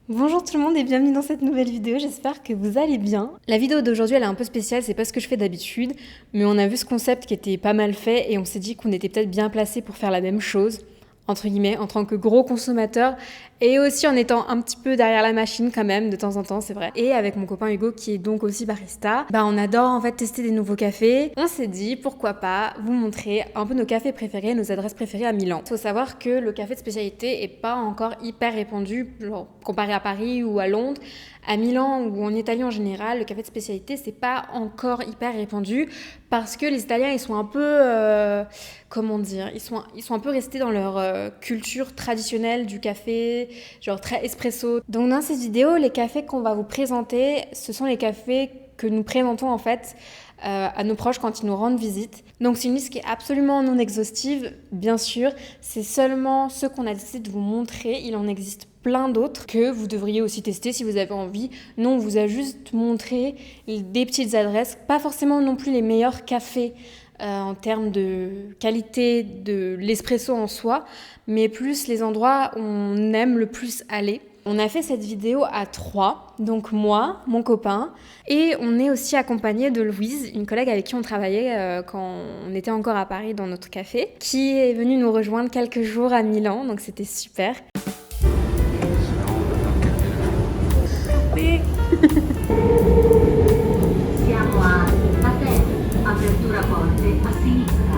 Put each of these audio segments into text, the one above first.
Bonjour tout le monde et bienvenue dans cette nouvelle vidéo, j'espère que vous allez bien. La vidéo d'aujourd'hui elle est un peu spéciale, c'est pas ce que je fais d'habitude, mais on a vu ce concept qui était pas mal fait et on s'est dit qu'on était peut-être bien placé pour faire la même chose, entre guillemets, en tant que gros consommateur et aussi en étant un petit peu derrière la machine quand même, de temps en temps, c'est vrai. Et avec mon copain Hugo qui est donc aussi barista, on adore en fait tester des nouveaux cafés. On s'est dit pourquoi pas vous montrer un peu nos cafés préférés, nos adresses préférées à Milan. Faut savoir que le café de spécialité est pas encore hyper répandu, genre comparé à Paris ou à Londres. À Milan ou en Italie en général, le café de spécialité, c'est pas encore hyper répandu parce que les Italiens, ils sont un peu, comment dire, ils sont un peu restés dans leur culture traditionnelle du café, genre très espresso. Donc dans cette vidéo, les cafés qu'on va vous présenter, ce sont les cafés que nous présentons en fait à nos proches quand ils nous rendent visite. Donc c'est une liste qui est absolument non exhaustive, bien sûr. C'est seulement ceux qu'on a décidé de vous montrer. Il en existe plein d'autres que vous devriez aussi tester si vous avez envie. Nous, on vous a juste montré des petites adresses, pas forcément non plus les meilleurs cafés en termes de qualité de l'espresso en soi, mais plus les endroits où on aime le plus aller. On a fait cette vidéo à 3, donc moi, mon copain, et on est aussi accompagné de Louise, une collègue avec qui on travaillait quand on était encore à Paris dans notre café, qui est venue nous rejoindre quelques jours à Milan, donc c'était super. Siamo a Atene, apertura porte a sinistra.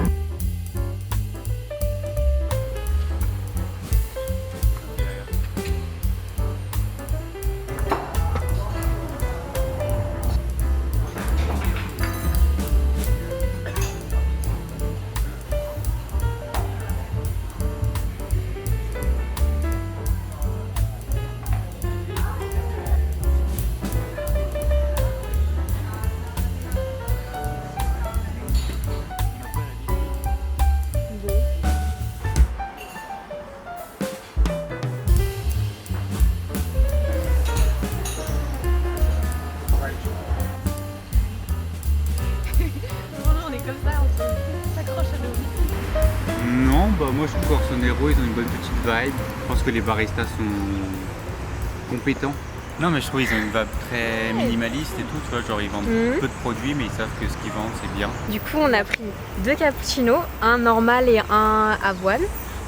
Non, moi je trouve qu'Orsonero ils ont une bonne petite vibe. Je pense que les baristas sont compétents. Non mais je trouve qu'ils ont une vibe très minimaliste et tout, tu vois, genre ils vendent peu de produits mais ils savent que ce qu'ils vendent c'est bien. Du coup, on a pris 2 cappuccinos, un normal et un avoine.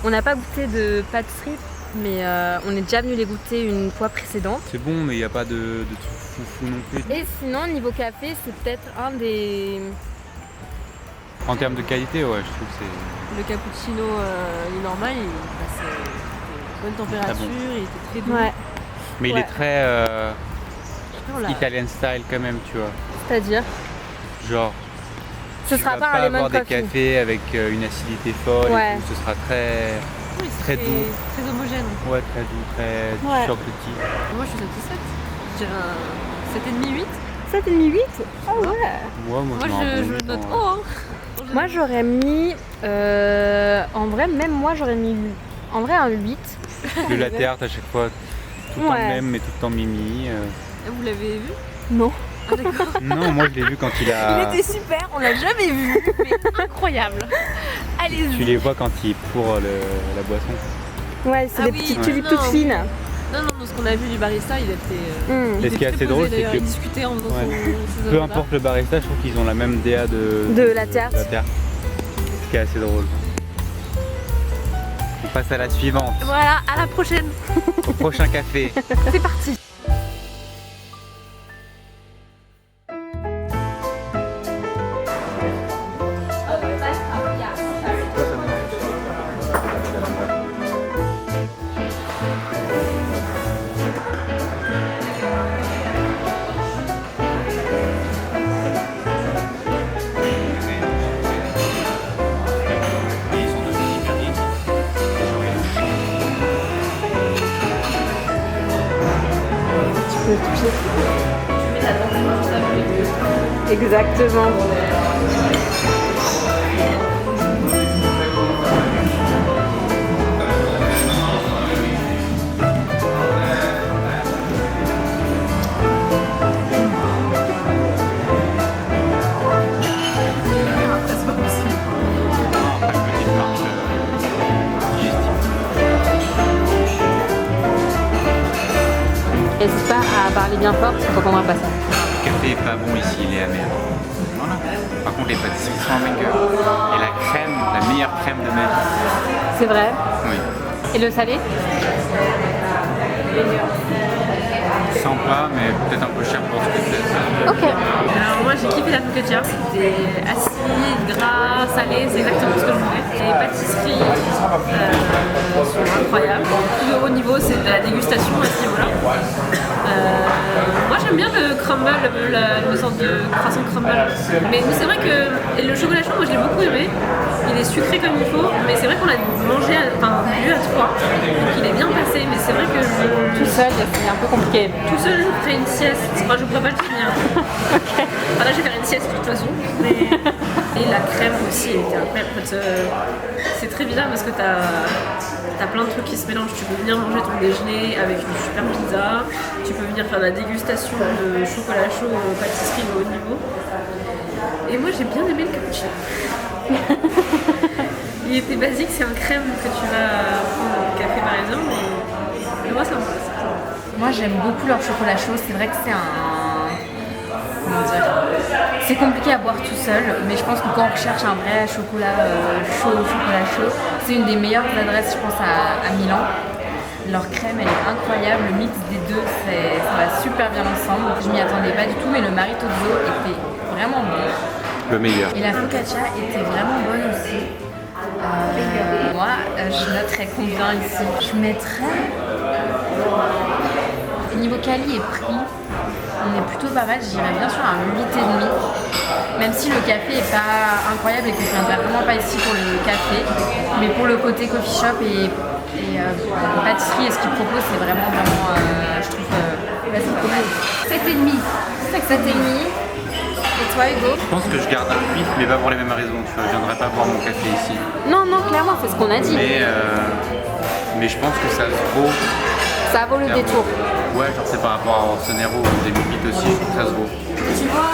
On n'a pas goûté de pâtisserie, mais on est déjà venu les goûter une fois précédente. C'est bon mais il n'y a pas de trucs foufou non plus. Et sinon, niveau café, c'est peut-être un des... En termes de qualité, ouais, je trouve que c'est... Le cappuccino il est normal, il passe bonne température, Très bon. il était très doux. Ouais, Mais il Ouais. est très Non, là, Italian style quand même, tu vois. c'est-à-dire Genre, ce tu sera vas pas pas un lemon avoir des coffee. cafés avec une acidité folle Ouais. et tout, ce sera très... oui, très c'est doux. très homogène. Ouais, très doux, très Ouais. chocolatey. Moi je suis satisfaite. Je dirais un 7,5, 8. 7,5, 8. Ah ouais. Moi, Moi je mets un je bon le huit, note hein. haut. Hein. Moi, j'aurais mis... en vrai, même moi, j'aurais mis... En vrai, un 8. Le latte art à chaque fois, tout le temps Ouais. le même, mais tout le temps mimi. Et vous l'avez vu? Non. Ah d'accord. Non, moi je l'ai vu quand il a... Il était super, on l'a jamais vu, mais incroyable. Tu Allez-y. les vois quand il pour la boisson. Ouais, c'est Ah des oui, petites ouais. tulipes Non, toutes fines. Non, non, ce qu'on a vu du barista, il était. Mm. Il Et ce qui est était assez très drôle, posé, c'est d'ailleurs, que- il discutait en faisant Ouais. ses Peu œuvres-là. importe le barista, je trouve qu'ils ont la même DA de latte art. latte art. Ce qui est assez drôle. On passe à la suivante, Voilà, à la prochaine. au prochain café. C'est parti. Exactement. N'hésite pas à parler bien fort parce qu'on t'entendra pas ça. Le café est pas bon ici, il est amer. Voilà. Par contre, les pâtisseries sont meilleures. Et la crème, la meilleure crème de ma vie. C'est vrai. Oui. Et le salé? Sympa, mais peut-être un peu cher pour ce que c'est. Ok. Alors moi j'ai kiffé la focaccia, c'était acide, gras, salé, c'est exactement ce que je voulais. Les pâtisseries sont incroyables. Tout le haut niveau c'est de la dégustation à ce niveau-là. Moi j'aime bien le crumble, le sorte de croissant crumble. Mais c'est vrai que le chocolat chaud, moi je l'ai beaucoup aimé. Il est sucré comme il faut, mais c'est vrai qu'on l'a mangé, bu à 3. Donc il est bien passé, mais c'est vrai que Tout seul, c'est un peu compliqué. tout seul, je ferai une sieste. Moi, je ne pourrais pas le finir. Ok. Enfin, là, je vais faire une sieste de toute façon. Et la crème aussi, elle était incroyable. En fait, c'est très bizarre parce que tu as plein de trucs qui se mélangent. Tu peux venir manger ton déjeuner avec une super pizza. Tu peux venir faire la dégustation de chocolat chaud, pâtisserie de haut niveau. Et moi, j'ai bien aimé le cappuccino. Il était basique, c'est un crème que tu vas prendre au café par exemple. Mais moi, ça me passe. Moi j'aime beaucoup leur chocolat chaud, c'est vrai que c'est un... Comment dire? C'est compliqué à boire tout seul, mais je pense que quand on recherche un vrai chocolat chaud, c'est une des meilleures adresses je pense à Milan. Leur crème elle est incroyable, le mix des deux ça va super bien ensemble. Je m'y attendais pas du tout, mais le maritozzo était vraiment bon. Le meilleur. Et la focaccia était vraiment bonne aussi. Moi, je noterais combien ici? Je mettrais... Niveau quali et prix, on est plutôt pas mal. Je dirais bien sûr un 8,5. Même si le café est pas incroyable et que je viendrais vraiment pas ici pour le café. Mais pour le côté coffee shop et pâtisserie et ce qu'ils proposent, c'est vraiment, je trouve, c'est trop bien. 7,5. 7,5. Et toi, Hugo? Je pense que je garde un 8, mais pas pour les mêmes raisons. Tu vois, je viendrai pas boire mon café ici. Non, clairement, c'est ce qu'on a dit. Mais je pense que ça se vaut. Ça vaut le détour. Ouais, genre c'est par rapport à Orsonero ou des Bibites aussi, je trouve que ça se vaut. Tu vois,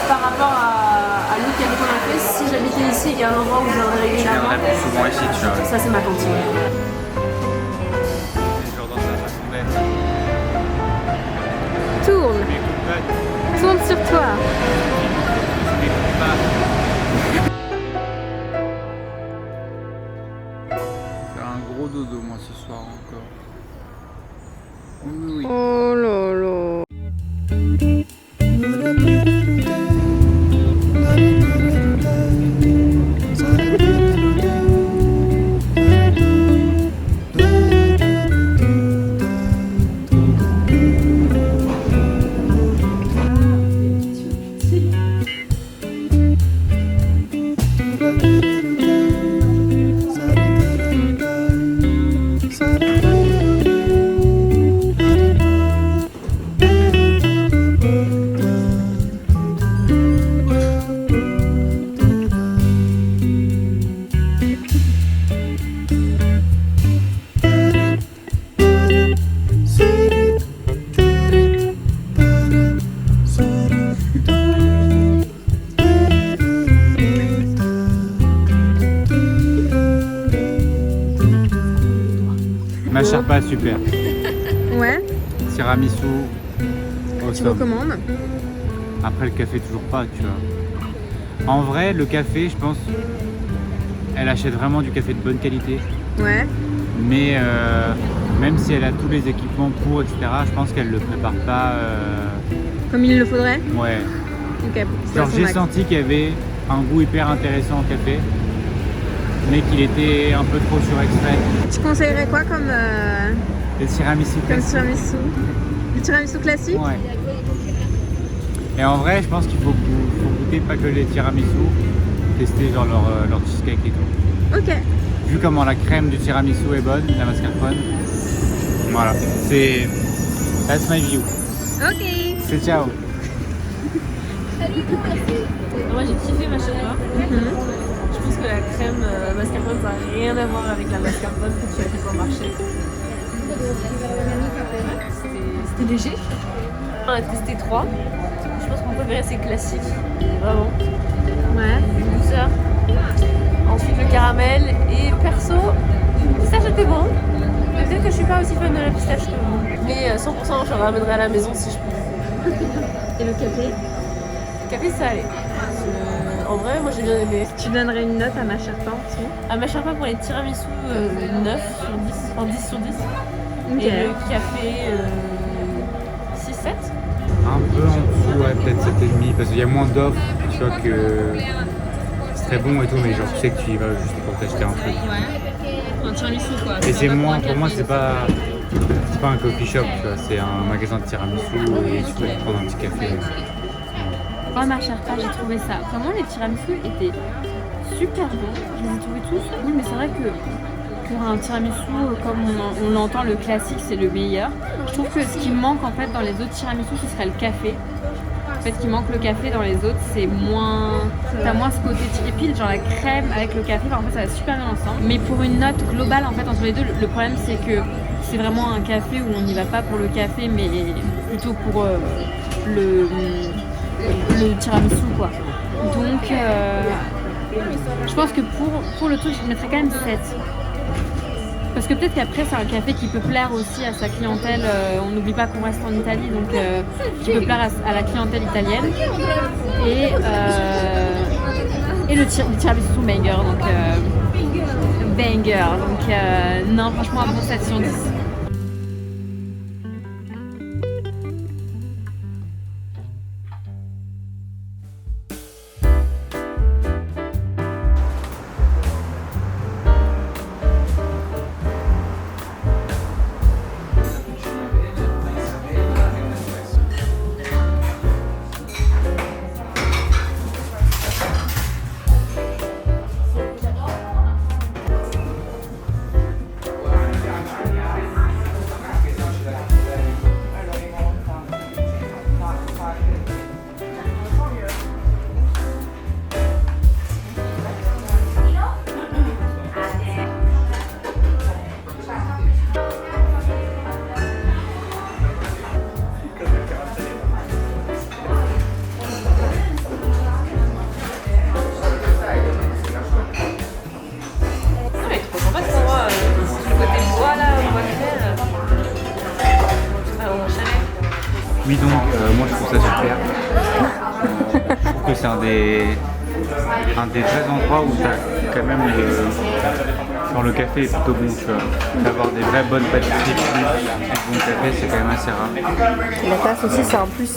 par rapport à nous qui habitons la fête, si j'habitais ici et qu'il y a un endroit où je viendrais Je régulièrement, viendrai plus souvent ici, tu vois. ça c'est ma cantine. Genre dans sa façon d'être. Tourne. Tu m'écoutes pas, Tourne sur toi. tu m'écoutes pas. Faire un gros dodo moi ce soir encore. Oui. Oh là là. Ma charpa super. Ouais, Tiramisu au tu somme. recommandes? Après le café toujours pas, tu vois. En vrai, le café, je pense, elle achète vraiment du café de bonne qualité. Ouais. Mais même si elle a tous les équipements pour, etc., je pense qu'elle le prépare pas. Comme il le faudrait? Ouais. Ok. Genre j'ai senti qu'il y avait un goût hyper intéressant au café, mais qu'il était un peu trop surextrait. Tu conseillerais quoi comme Le tiramisu. tiramisu? Le tiramisu classique? Ouais. Et en vrai, je pense qu'il faut goûter pas que les tiramisu, tester genre leur cheesecake et tout. Ok. Vu comment la crème du tiramisu est bonne, la mascarpone. Voilà, c'est... That's my view. Ok. C'est ciao. Moi j'ai kiffé ma charpa. Je pense que la crème mascarpone ça n'a rien à voir avec la mascarpone que tu as fait au marché. C'était léger. On a testé 3. Je pense qu'on préférait c'est classique. Vraiment. Ouais. Une douceur. Ensuite le caramel et perso, le pistache était bon. Mais peut-être que je suis pas aussi fan de la pistache que vous. Mais 100% je ramènerai à la maison si je peux. Et le café? Le café ça allait. En vrai moi j'ai bien aimé. Tu donnerais une note à ma Sherpa aussi? À ma Sherpa pour les tiramisu 9 sur 10, enfin 10 sur 10. Ok. Et le café 6-7. Un peu en dessous, ouais, peut-être 7,5 parce qu'il y a moins d'offres, tu vois que c'est très bon et tout, mais genre tu sais que tu y vas juste pour t'acheter un truc. Ouais. Un tiramisu quoi. Et c'est pas moins, un pour moi café. c'est pas un coffee shop, tu vois, c'est un magasin de tiramisu et tu peux te prendre un petit café. Moi, ma Sherpa, j'ai trouvé ça. Vraiment, les tiramisu étaient super bons. Je les ai trouvés tous. Oui, mais c'est vrai que pour un tiramisu, comme on l'entend, le classique, c'est le meilleur. Je trouve que ce qui manque en fait dans les autres tiramisu, ce serait le café. En fait, ce qui manque le café dans les autres, c'est moins. T'as moins ce côté épile, genre la crème avec le café. En fait, ça va super bien ensemble. Mais pour une note globale, en fait, entre les deux, le problème, c'est que c'est vraiment un café où on n'y va pas pour le café, mais plutôt pour le tiramisu, quoi. Donc, je pense que pour le truc, je mettrais quand même 7. Parce que peut-être qu'après, c'est un café qui peut plaire aussi à sa clientèle. On n'oublie pas qu'on reste en Italie, donc qui peut plaire à la clientèle italienne. Et le tiramisu banger, donc banger. Donc non, franchement, un bon 7 sur 10. Oui, donc moi je trouve ça super. Je trouve que c'est un des vrais endroits où tu as quand même le café est plutôt bon, tu vois. D'avoir des vraies bonnes pâtisseries plus et du bon café, c'est quand même assez rare. La tasse aussi, c'est un plus.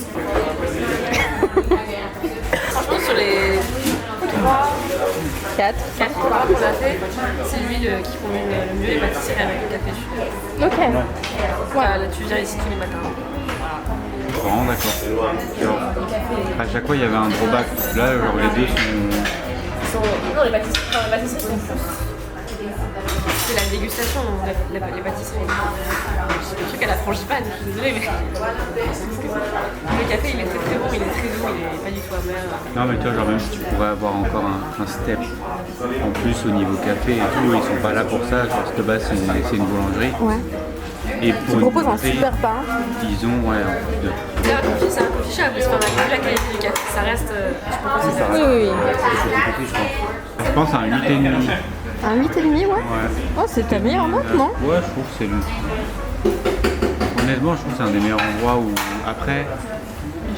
Franchement sur les 4 qu'on a fait, c'est lui qui combine le mieux les pâtisseries avec le café. Ok. Voilà, là tu viens ici tous les matins. Je suis vraiment d'accord. Genre, à chaque fois il y avait un drawback. Là, genre les deux sont. Non, les pâtisseries sont plus. C'est la dégustation, les pâtisseries. Le truc à la frangipane, je suis désolée, mais. Le café il est très très bon, il est très doux, il est pas du tout amer. Non, mais tu vois, genre même si tu pourrais avoir encore un step en plus au niveau café et tout, ils sont pas là pour ça. Genre, de base, c'est une boulangerie. Ouais. Et pour Tu proposes un boulangerie, super pain. ils ont, ouais, en plus de. C'est un coffee shop, c'est pas mal. Vu la qualité du café, ça reste. Je peux conseiller ça. Oui, oui, oui. C'est compris, je pense. Je pense à un 8,5. Un 8,5, ouais. Ouais. Oh, c'est ta meilleure note, non? Ouais, je trouve que c'est long. Honnêtement, je trouve que c'est un des meilleurs endroits où, après,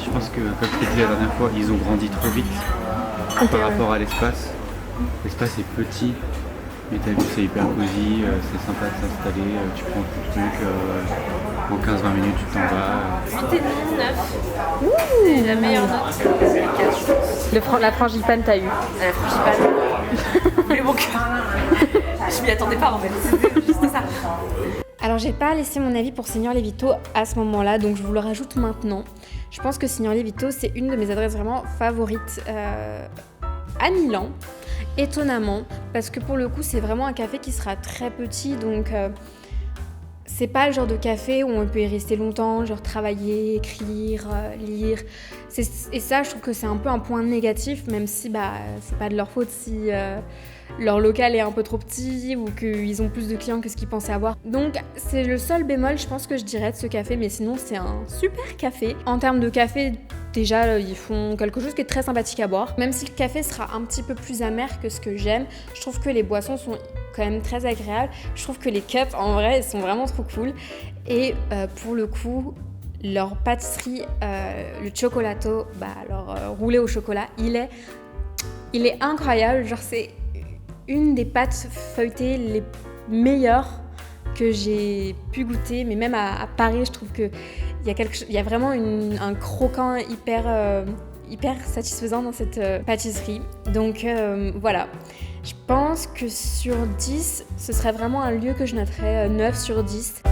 je pense que, comme je t'ai dit la dernière fois, ils ont grandi trop vite par rapport à l'espace. L'espace est petit, mais t'as vu, c'est hyper cosy, c'est sympa de s'installer, tu prends tout le truc, en 15-20 minutes, tu t'en vas. 8,5, 9. C'est la meilleure note. C'est 4, je pense. La frangipane, t'as eu. La frangipane. Mais mon cœur. Je m'y attendais pas en fait. C'était juste ça. Alors j'ai pas laissé mon avis pour Signor Levito à ce moment-là, donc je vous le rajoute maintenant. Je pense que Signor Levito, c'est une de mes adresses vraiment favorites à Milan, étonnamment, parce que pour le coup c'est vraiment un café qui sera très petit, donc c'est pas le genre de café où on peut y rester longtemps, genre travailler, écrire, lire. Et ça, je trouve que c'est un peu un point négatif, même si c'est pas de leur faute si leur local est un peu trop petit ou qu'ils ont plus de clients que ce qu'ils pensaient avoir. Donc c'est le seul bémol, je pense, que je dirais de ce café, mais sinon c'est un super café. En termes de café, déjà ils font quelque chose qui est très sympathique à boire. Même si le café sera un petit peu plus amer que ce que j'aime, je trouve que les boissons sont quand même très agréable. Je trouve que les cups, en vrai, elles sont vraiment trop cool. Et pour le coup, leur pâtisserie, le cioccolato, leur roulé au chocolat, il est incroyable. Genre, c'est une des pâtes feuilletées les meilleures que j'ai pu goûter. Mais même à Paris, je trouve qu'il y a vraiment un croquant hyper satisfaisant dans cette pâtisserie. Donc voilà, je pense que sur 10, ce serait vraiment un lieu que je noterais 9 sur 10.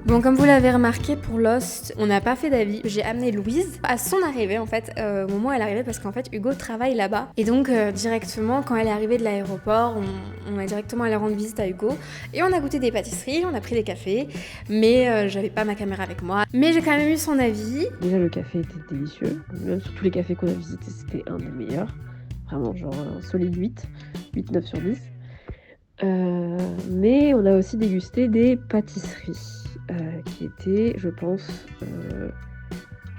Bon, comme vous l'avez remarqué, pour Lost, on n'a pas fait d'avis. J'ai amené Louise à son arrivée, en fait, au moment où elle est arrivée, parce qu'en fait, Hugo travaille là-bas. Et donc, directement, quand elle est arrivée de l'aéroport, on est directement allé rendre visite à Hugo. Et on a goûté des pâtisseries, on a pris des cafés. Mais j'avais pas ma caméra avec moi. Mais j'ai quand même eu son avis. Déjà, le café était délicieux. Même sur tous les cafés qu'on a visités, c'était un des meilleurs. Vraiment, genre un solide 8-9 sur 10. Mais on a aussi dégusté des pâtisseries. Qui étaient, je pense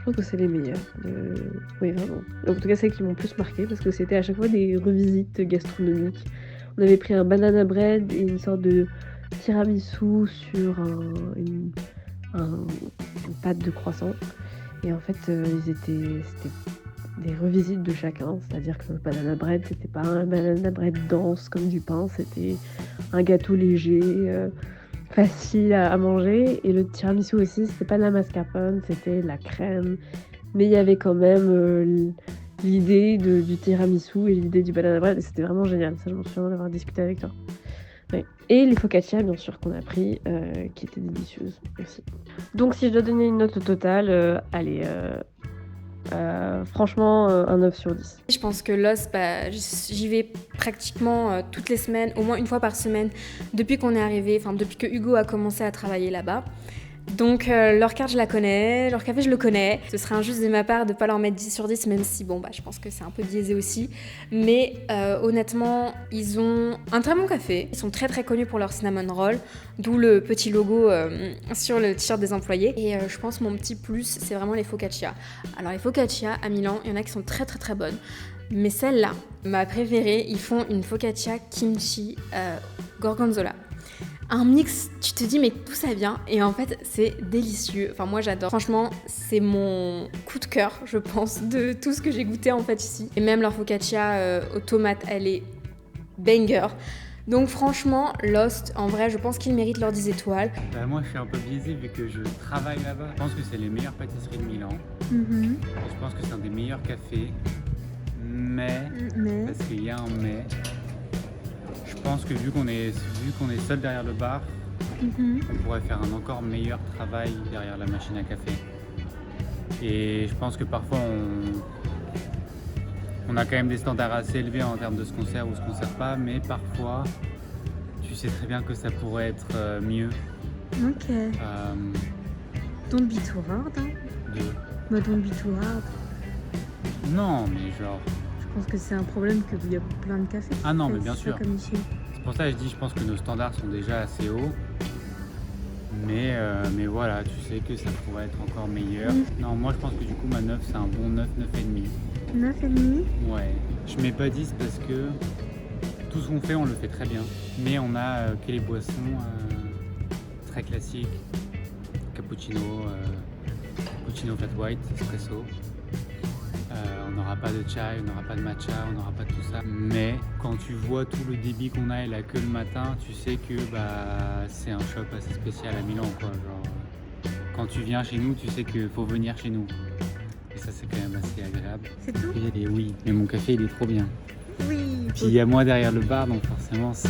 que c'est les meilleurs. Oui, vraiment. En tout cas, celles qui m'ont plus marqué, parce que c'était à chaque fois des revisites gastronomiques. On avait pris un banana bread et une sorte de tiramisu sur une pâte de croissant. Et en fait, c'était des revisites de chacun. C'est-à-dire que le banana bread, c'était pas un banana bread dense comme du pain, c'était un gâteau léger, facile à manger. Et le tiramisu aussi, c'était pas de la mascarpone, c'était la crème, mais il y avait quand même l'idée du tiramisu et l'idée du banana bread, et c'était vraiment génial. Ça, je m'en souviens d'avoir discuté avec toi. Ouais. Et les focaccia, bien sûr, qu'on a pris, qui étaient délicieuses aussi. Donc si je dois donner une note totale, franchement, un 9 sur 10. Je pense que Lost, j'y vais pratiquement toutes les semaines, au moins une fois par semaine, depuis qu'on est arrivé, depuis que Hugo a commencé à travailler là-bas. Donc leur carte je la connais, leur café je le connais. Ce serait injuste de ma part de pas leur mettre 10 sur 10, même si je pense que c'est un peu biaisé aussi. Mais honnêtement, ils ont un très bon café. Ils sont très très connus pour leur cinnamon roll, d'où le petit logo sur le t-shirt des employés. Et je pense mon petit plus, c'est vraiment les focaccia. Alors les focaccia à Milan, il y en a qui sont très très très bonnes. Mais celle-là, ma préférée, ils font une focaccia kimchi gorgonzola. Un mix, tu te dis mais d'où ça vient? Et en fait c'est délicieux, moi j'adore. Franchement c'est mon coup de cœur je pense de tout ce que j'ai goûté en fait ici. Et même leur focaccia aux tomates, elle est banger. Donc franchement Lost, en vrai je pense qu'ils méritent leurs 10 étoiles. Moi je suis un peu biaisé vu que je travaille là-bas. Je pense que c'est les meilleures pâtisseries de Milan. Je pense que c'est un des meilleurs cafés. Mais, parce qu'il y a un mais, je pense que vu qu'on est seul derrière le bar, on pourrait faire un encore meilleur travail derrière la machine à café. Et je pense que parfois on a quand même des standards assez élevés en termes de ce qu'on sert ou ce qu'on sert pas, mais parfois tu sais très bien que ça pourrait être mieux. Ok. Don't be too hard. Don't be too hard. Non, mais genre... Je pense que c'est un problème qu'il y a plein de cafés. Ah non, mais bien sûr. Comme ici. C'est pour ça que je pense que nos standards sont déjà assez hauts. Mais voilà, tu sais que ça pourrait être encore meilleur. Non, moi je pense que du coup ma 9 c'est un bon 9, 9,5. 9,5 ? Ouais. Je mets pas 10 parce que tout ce qu'on fait, on le fait très bien. Mais on a que les boissons très classique, cappuccino, cappuccino flat white, espresso. On n'aura pas de chai, on n'aura pas de matcha, on n'aura pas de tout ça. Mais quand tu vois tout le débit qu'on a et la queue le matin, tu sais que c'est un shop assez spécial à Milan, quoi. Genre, quand tu viens chez nous, tu sais qu'il faut venir chez nous. Et ça, c'est quand même assez agréable. C'est tout? Oui, mais mon café, il est trop bien. Oui. Puis il y a moi derrière le bar, donc forcément, c'est...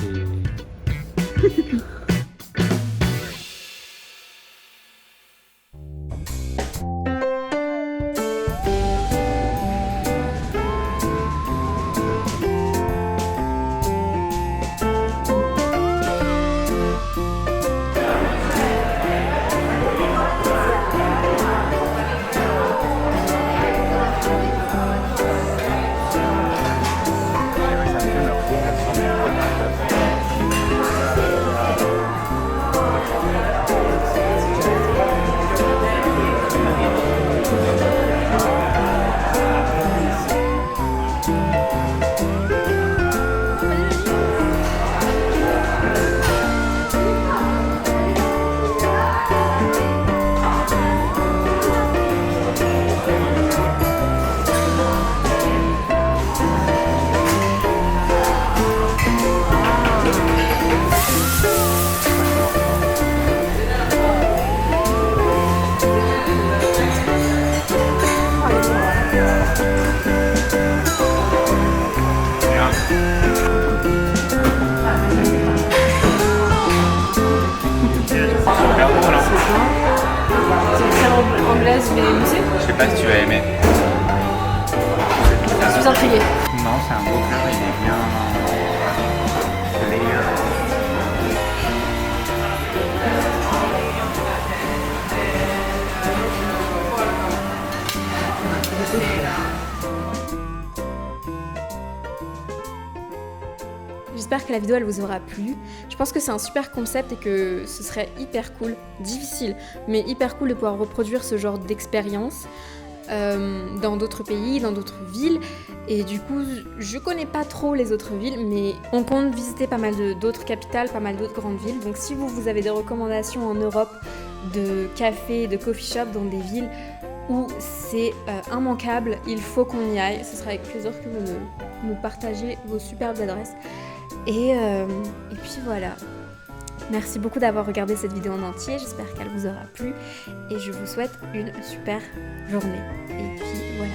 Anglaise mais musée. Je sais pas si tu vas aimer. Je suis intriguée. Non, c'est un beau plat, il est bien... J'espère que la vidéo elle vous aura plu. Je pense que c'est un super concept et que ce serait hyper cool, difficile, mais hyper cool de pouvoir reproduire ce genre d'expérience dans d'autres pays, dans d'autres villes. Et du coup, je connais pas trop les autres villes, mais on compte visiter pas mal d'autres capitales, pas mal d'autres grandes villes. Donc si vous avez des recommandations en Europe de cafés, de coffee shop dans des villes où c'est immanquable, il faut qu'on y aille. Ce sera avec plaisir que vous nous partagez vos superbes adresses. Et puis voilà. Merci beaucoup d'avoir regardé cette vidéo en entier, j'espère qu'elle vous aura plu et je vous souhaite une super journée. Et puis voilà.